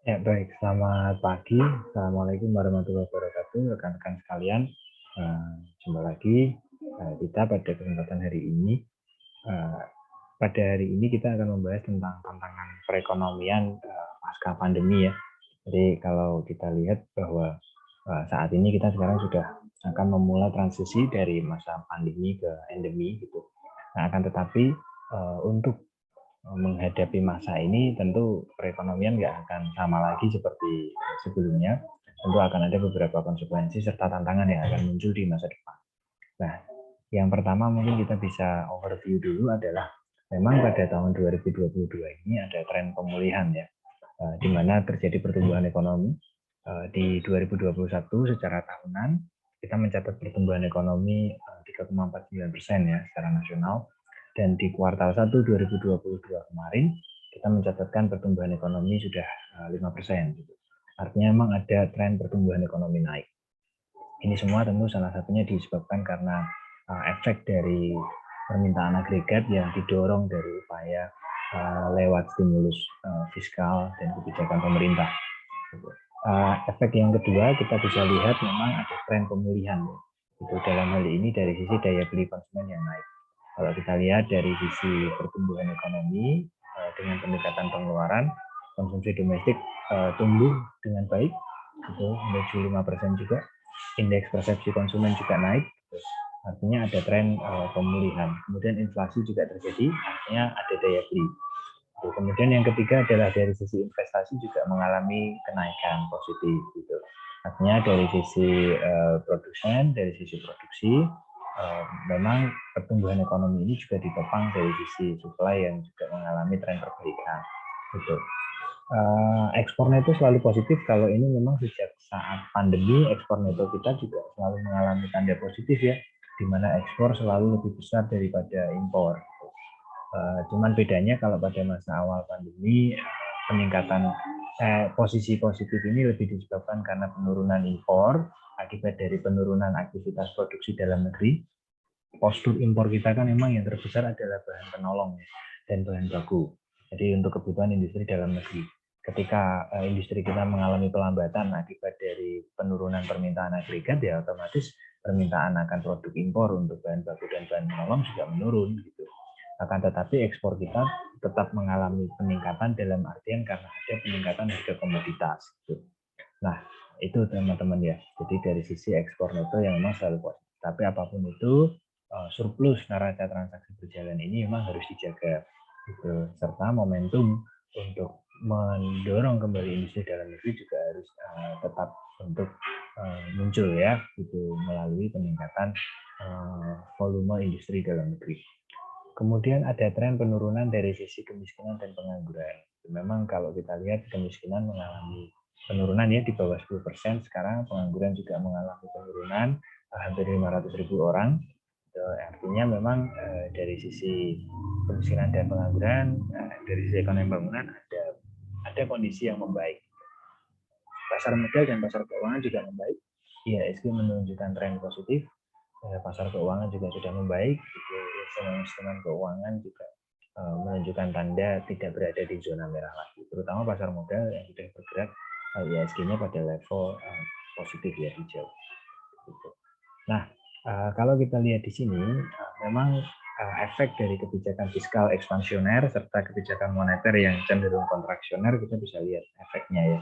Ya, baik. Selamat pagi. Assalamualaikum warahmatullahi wabarakatuh, rekan-rekan sekalian. Jumpa lagi kita pada kesempatan hari ini. Eh, Pada hari ini kita akan membahas tentang tantangan perekonomian pasca pandemi ya. Jadi kalau kita lihat bahwa saat ini kita sekarang sudah akan memulai transisi dari masa pandemi ke endemi gitu. Nah, akan tetapi untuk menghadapi masa ini tentu perekonomian nggak akan sama lagi seperti sebelumnya. Tentu akan ada beberapa konsekuensi serta tantangan yang akan muncul di masa depan. Nah, yang pertama mungkin kita bisa overview dulu adalah memang pada tahun 2022 ini ada tren pemulihan ya, di mana terjadi pertumbuhan ekonomi. Di 2021 secara tahunan kita mencatat pertumbuhan ekonomi 3,49% ya secara nasional, dan di kuartal 1 2022 kemarin kita mencatatkan pertumbuhan ekonomi sudah 5%. Gitu. Artinya memang ada tren pertumbuhan ekonomi naik. Ini semua tentu salah satunya disebabkan karena efek dari permintaan agregat yang didorong dari upaya lewat stimulus fiskal dan kebijakan pemerintah. Efek yang kedua kita bisa lihat memang ada tren pemulihan. Itu dalam hal ini dari sisi daya beli konsumen yang naik. Kalau kita lihat dari sisi pertumbuhan ekonomi dengan peningkatan pengeluaran, konsumsi domestik tumbuh dengan baik, itu menuju 5% juga. Indeks persepsi konsumen juga naik, artinya ada tren pemulihan. Kemudian inflasi juga terjadi, artinya ada daya beli. Kemudian yang ketiga adalah dari sisi investasi juga mengalami kenaikan positif gitu. Artinya dari sisi produsen, dari sisi produksi, memang pertumbuhan ekonomi ini juga ditopang dari sisi supply yang juga mengalami tren perbaikan. Gitu. Ekspor neto selalu positif kalau ini memang sejak saat pandemi ekspor neto kita juga selalu mengalami tanda positif ya, di mana ekspor selalu lebih besar daripada impor. Cuman bedanya kalau pada masa awal pandemi peningkatan posisi positif ini lebih disebabkan karena penurunan impor akibat dari penurunan aktivitas produksi dalam negeri. Postur impor kita kan memang yang terbesar adalah bahan penolong dan bahan baku. Jadi untuk kebutuhan industri dalam negeri. Ketika industri kita mengalami pelambatan akibat dari penurunan permintaan agregat, ya otomatis permintaan akan produk impor untuk bahan baku dan bahan penolong juga menurun gitu. Akan tetapi ekspor kita tetap mengalami peningkatan dalam artian karena ada peningkatan harga komoditas. Gitu. Nah, itu teman-teman ya. Jadi dari sisi ekspor neto yang memang selalu positif. Tapi apapun itu, surplus neraca transaksi berjalan ini memang harus dijaga. Gitu. Serta momentum untuk mendorong kembali industri dalam negeri juga harus tetap untuk muncul ya, gitu melalui peningkatan volume industri dalam negeri. Kemudian ada tren penurunan dari sisi kemiskinan dan pengangguran. Memang kalau kita lihat kemiskinan mengalami penurunan ya di bawah 10%, sekarang pengangguran juga mengalami penurunan hampir 500.000 orang. Artinya memang dari sisi kemiskinan dan pengangguran, dari sisi ekonomi bangunan ada kondisi yang membaik. Pasar modal dan pasar keuangan juga membaik. IHSG menunjukkan tren positif. Pasar keuangan juga sudah membaik. Instrumen keuangan juga menunjukkan tanda tidak berada di zona merah lagi. Terutama pasar modal yang sudah bergerak IHSG-nya pada level positif ya, hijau. Nah, kalau kita lihat di sini, memang efek dari kebijakan fiskal ekspansioner serta kebijakan moneter yang cenderung kontraksioner kita bisa lihat efeknya ya.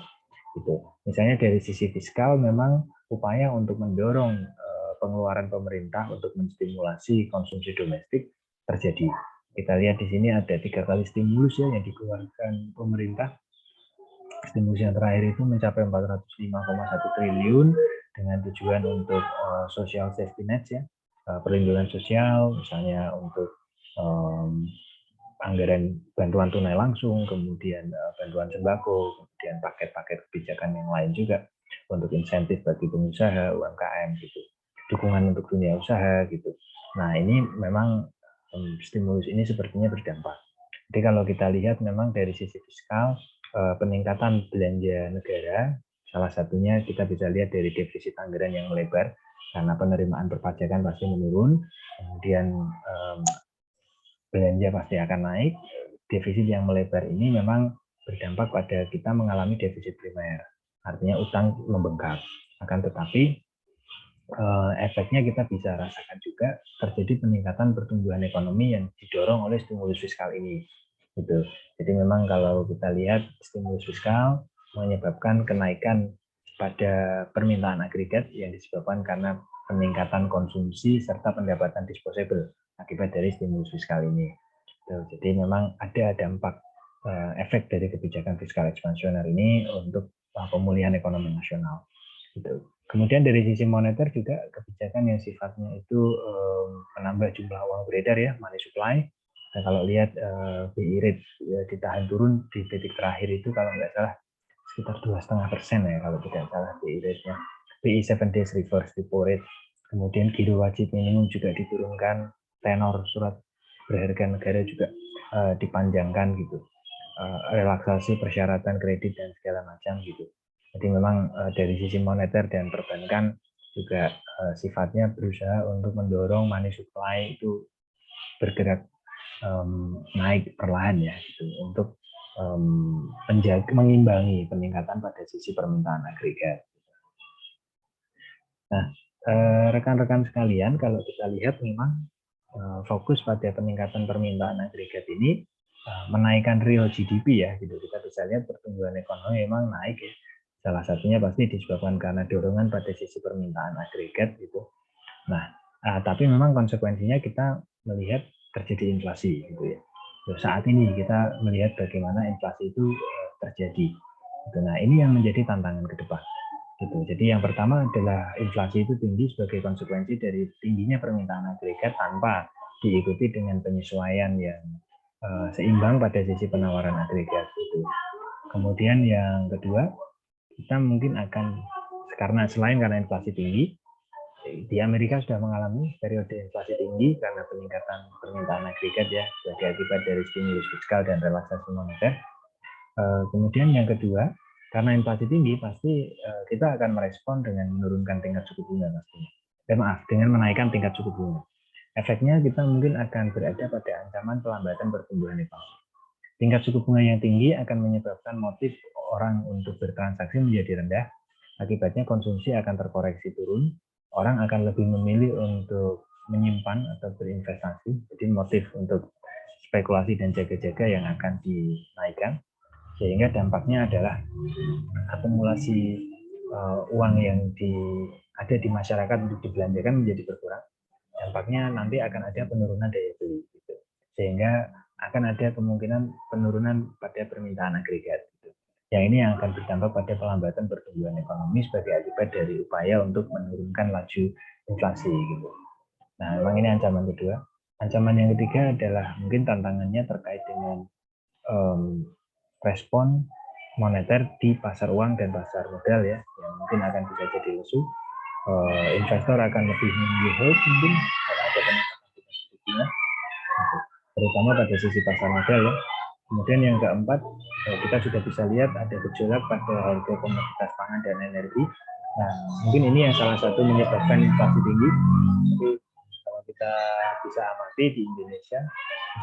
Gitu. Misalnya dari sisi fiskal memang upaya untuk mendorong pengeluaran pemerintah untuk menstimulasi konsumsi domestik terjadi. Kita lihat di sini ada 3 kali stimulus ya yang dikeluarkan pemerintah. Stimulus yang terakhir itu mencapai 405,1 triliun dengan tujuan untuk social safety net ya, perlindungan sosial, misalnya untuk anggaran bantuan tunai langsung, kemudian bantuan sembako, kemudian paket-paket kebijakan yang lain juga untuk insentif bagi pengusaha, UMKM gitu, dukungan untuk dunia usaha gitu. Nah ini memang stimulus ini sepertinya berdampak. Jadi kalau kita lihat memang dari sisi fiskal peningkatan belanja negara, salah satunya kita bisa lihat dari defisit anggaran yang melebar karena penerimaan perpajakan pasti menurun, kemudian belanja pasti akan naik. Defisit yang melebar ini memang berdampak pada kita mengalami defisit primer, artinya utang membengkak. Akan tetapi efeknya kita bisa rasakan juga terjadi peningkatan pertumbuhan ekonomi yang didorong oleh stimulus fiskal ini. Gitu. Jadi memang kalau kita lihat stimulus fiskal menyebabkan kenaikan pada permintaan agregat yang disebabkan karena peningkatan konsumsi serta pendapatan disposable akibat dari stimulus fiskal ini. Jadi memang ada dampak efek dari kebijakan fiskal ekspansioner ini untuk pemulihan ekonomi nasional. Gitu. Kemudian dari sisi moneter juga kebijakan yang sifatnya itu menambah jumlah uang beredar ya, money supply. Dan kalau lihat BI rate ya, ditahan turun di titik terakhir itu kalau nggak salah sekitar 2,5% ya kalau tidak salah BI rate-nya. BI 7 days reverse repo rate. Kemudian giro wajib minimum juga diturunkan, tenor surat berharga negara juga dipanjangkan gitu. Relaksasi persyaratan kredit dan segala macam gitu. Jadi memang dari sisi moneter dan perbankan juga sifatnya berusaha untuk mendorong money supply itu bergerak naik perlahan ya gitu, untuk mengimbangi peningkatan pada sisi permintaan agregat. Nah, rekan-rekan sekalian, kalau kita lihat memang fokus pada peningkatan permintaan agregat ini menaikkan real GDP ya gitu. Kita bisa lihat pertumbuhan ekonomi memang naik ya. Salah satunya pasti disebabkan karena dorongan pada sisi permintaan agregat gitu. Nah, tapi memang konsekuensinya kita melihat terjadi inflasi gitu ya. Saat ini kita melihat bagaimana inflasi itu terjadi. Nah, ini yang menjadi tantangan ke depan. Gitu. Jadi yang pertama adalah inflasi itu tinggi sebagai konsekuensi dari tingginya permintaan agregat tanpa diikuti dengan penyesuaian yang seimbang pada sisi penawaran agregat itu. Kemudian yang kedua, kita mungkin akan karena inflasi tinggi, di Amerika sudah mengalami periode inflasi tinggi karena peningkatan permintaan agregat ya sebagai akibat dari stimulus fiskal dan relaksasi moneter. Kemudian yang kedua, karena inflasi tinggi pasti kita akan merespon dengan menurunkan tingkat suku bunga pastinya. Dengan menaikkan tingkat suku bunga. Efeknya kita mungkin akan berada pada ancaman pelambatan pertumbuhan ekonomi. Tingkat suku bunga yang tinggi akan menyebabkan motif orang untuk bertransaksi menjadi rendah. Akibatnya konsumsi akan terkoreksi turun. Orang akan lebih memilih untuk menyimpan atau berinvestasi. Jadi motif untuk spekulasi dan jaga-jaga yang akan dinaikkan. Sehingga dampaknya adalah akumulasi uang yang ada di masyarakat untuk dibelanjakan menjadi berkurang. Dampaknya nanti akan ada penurunan daya beli gitu. Sehingga akan ada kemungkinan penurunan pada permintaan agregat gitu. Yang ini yang akan berdampak pada pelambatan pertumbuhan ekonomi sebagai akibat dari upaya untuk menurunkan laju inflasi gitu. Nah, memang ini ancaman kedua. Ancaman yang ketiga adalah mungkin tantangannya terkait dengan respon moneter di pasar uang dan pasar modal ya, yang mungkin akan bisa jadi lesu. Investor akan lebih memilih hold mungkin kalau ada peningkatan tingkat suku bunga, terutama pada sisi pasar modal ya. Kemudian yang keempat, kita sudah bisa lihat ada gejolak pada harga komoditas pangan dan energi. Nah, mungkin ini yang salah satu menyebabkan inflasi tinggi. Jadi kalau kita bisa amati di Indonesia,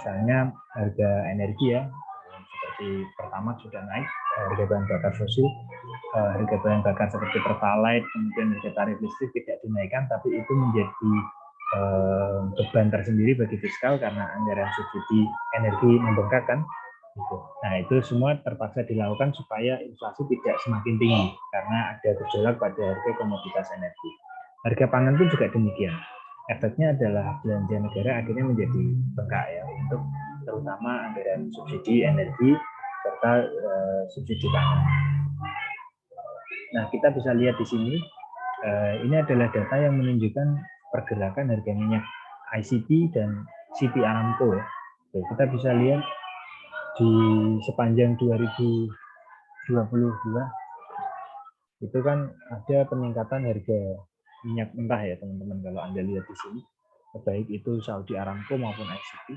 misalnya harga energi ya, seperti Pertamax sudah naik, harga bahan bakar fosil, harga bahan bakar seperti Pertalite, kemudian harga tarif listrik tidak dinaikkan, tapi itu menjadi beban tersendiri bagi fiskal karena anggaran subsidi energi membengkak kan. Gitu. Nah itu semua terpaksa dilakukan supaya inflasi tidak semakin tinggi karena ada gejolak pada harga komoditas energi. Harga pangan pun juga demikian. Efeknya adalah belanja negara akhirnya menjadi bengkak ya untuk terutama anggaran subsidi energi serta subsidi pangan. Nah kita bisa lihat di sini ini adalah data yang menunjukkan pergerakan harga minyak ICP dan CP Aramco ya. Kita bisa lihat di sepanjang 2022 itu kan ada peningkatan harga minyak mentah ya teman-teman kalau Anda lihat di sini, baik itu Saudi Aramco maupun ICP.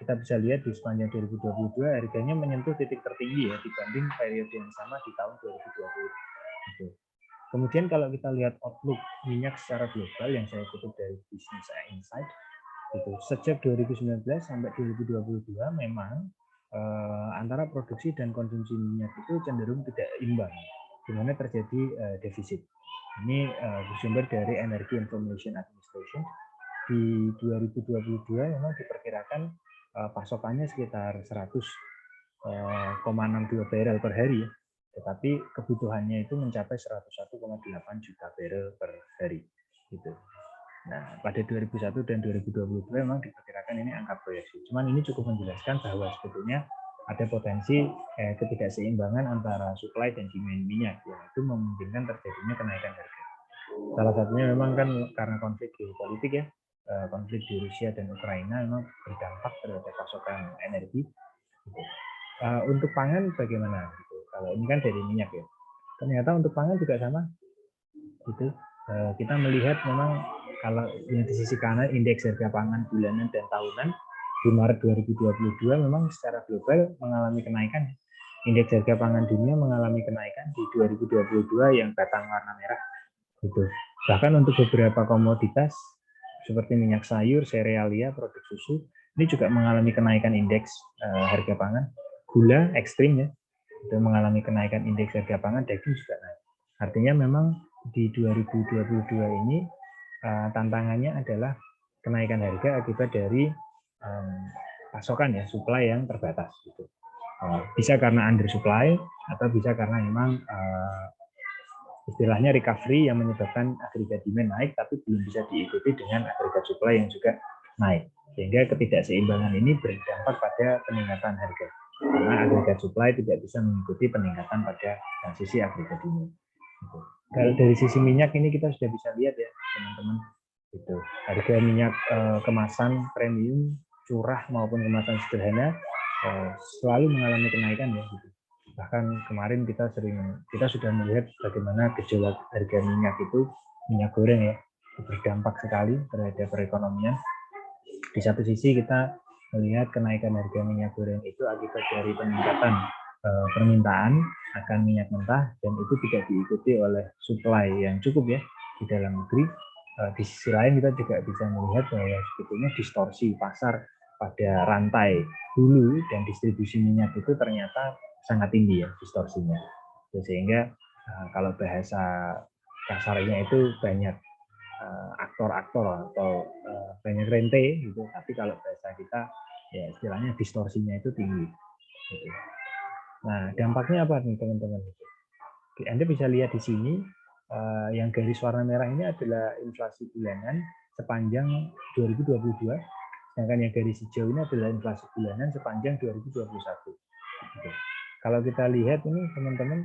Kita bisa lihat di sepanjang 2022 harganya menyentuh titik tertinggi ya dibanding periode yang sama di tahun 2020. Kemudian kalau kita lihat outlook minyak secara global yang saya kutip dari Business Insight, itu sejak 2019 sampai 2022 memang antara produksi dan konsumsi minyak itu cenderung tidak imbang, di mana terjadi defisit. Ini bersumber dari Energy Information Administration. Di 2022 memang diperkirakan pasokannya sekitar 100,62 barrel per hari, ya. Tetapi kebutuhannya itu mencapai 101,8 juta barrel per hari. Gitu. Nah, pada 2001 dan 2022 memang diperkirakan ini angka proyeksi. Cuman ini cukup menjelaskan bahwa sebetulnya ada potensi ketidakseimbangan antara supply dan demand minyak, yang itu memungkinkan terjadinya kenaikan harga. Salah satunya memang kan karena konflik geopolitik, ya, konflik di Rusia dan Ukraina memang berdampak terhadap pasokan energi. Untuk pangan bagaimana? Gitu. Kalau ini kan dari minyak, ya. Ternyata untuk pangan juga sama. Gitu. Kita melihat memang kalau yang di sisi kanan indeks harga pangan bulanan dan tahunan di Maret 2022 memang secara global mengalami kenaikan. Indeks harga pangan dunia mengalami kenaikan di 2022 yang batang warna merah. Gitu. Bahkan untuk beberapa komoditas seperti minyak sayur, serealia, produk susu, ini juga mengalami kenaikan indeks harga pangan. Gula ekstrim, ya, itu mengalami kenaikan indeks harga pangan, daging juga naik. Artinya memang di 2022 ini tantangannya adalah kenaikan harga akibat dari pasokan, ya, supply yang terbatas. Gitu. Bisa karena under supply atau bisa karena memang istilahnya recovery yang menyebabkan agregat demand naik tapi belum bisa diikuti dengan agregat supply yang juga naik. Sehingga ketidakseimbangan ini berdampak pada peningkatan harga. Karena agregat supply tidak bisa mengikuti peningkatan pada sisi agregat demand. Kalau dari sisi minyak ini kita sudah bisa lihat, ya, teman-teman. Gitu. Harga minyak kemasan premium, curah maupun kemasan sederhana selalu mengalami kenaikan, ya. Gitu. Bahkan kemarin kita sudah melihat bagaimana gejolak harga minyak itu, minyak goreng, ya, berdampak sekali terhadap perekonomian. Di satu sisi kita melihat kenaikan harga minyak goreng itu akibat dari peningkatan permintaan akan minyak mentah, dan itu tidak diikuti oleh supply yang cukup, ya, di dalam negeri. Di sisi lain kita juga bisa melihat bahwa sebetulnya distorsi pasar pada rantai hulu dan distribusi minyak itu ternyata sangat tinggi, ya, distorsinya. Sehingga kalau bahasa kasarnya itu banyak aktor-aktor atau banyak rente, gitu. Tapi kalau bahasa kita, ya, istilahnya distorsinya itu tinggi. Gitu. Nah, dampaknya apa nih, teman-teman? Anda bisa lihat di sini, yang garis warna merah ini adalah inflasi bulanan sepanjang 2022, sedangkan yang garis hijau ini adalah inflasi bulanan sepanjang 2021. Gitu. Kalau kita lihat ini, teman-teman,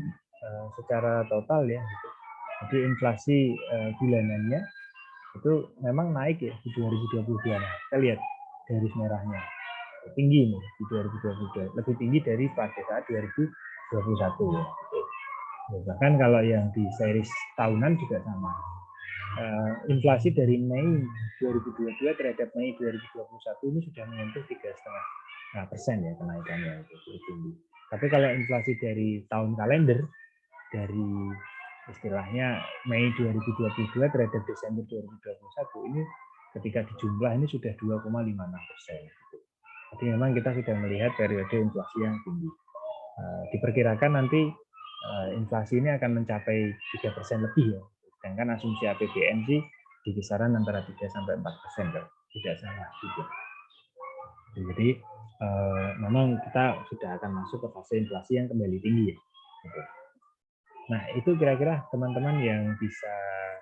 secara total, ya, gitu. Jadi inflasi bulanannya itu memang naik, ya, di 2022. Nah, kita lihat garis merahnya tinggi nih di 2022, lebih tinggi dari pada saat 2021, ya. Bahkan kalau yang di series tahunan juga sama. Inflasi dari Mei 2022 terhadap Mei 2021 ini sudah menyentuh 3,5%, ya, kenaikannya itu cukup tinggi. Tapi kalau inflasi dari tahun kalender, dari istilahnya Mei 2022 terhadap Desember 2021 ini ketika dijumlah ini sudah 2,56%. Jadi memang kita sudah melihat periode inflasi yang tinggi. Diperkirakan nanti inflasi ini akan mencapai 3% lebih, ya. Sedangkan asumsi APBN sih di kisaran antara 3-4%, tidak salah juga. Jadi memang kita sudah akan masuk ke fase inflasi yang kembali tinggi, ya. Nah, itu kira-kira teman-teman yang bisa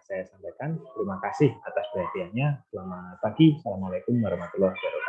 saya sampaikan. Terima kasih atas perhatiannya. Selamat pagi. Assalamualaikum warahmatullahi wabarakatuh.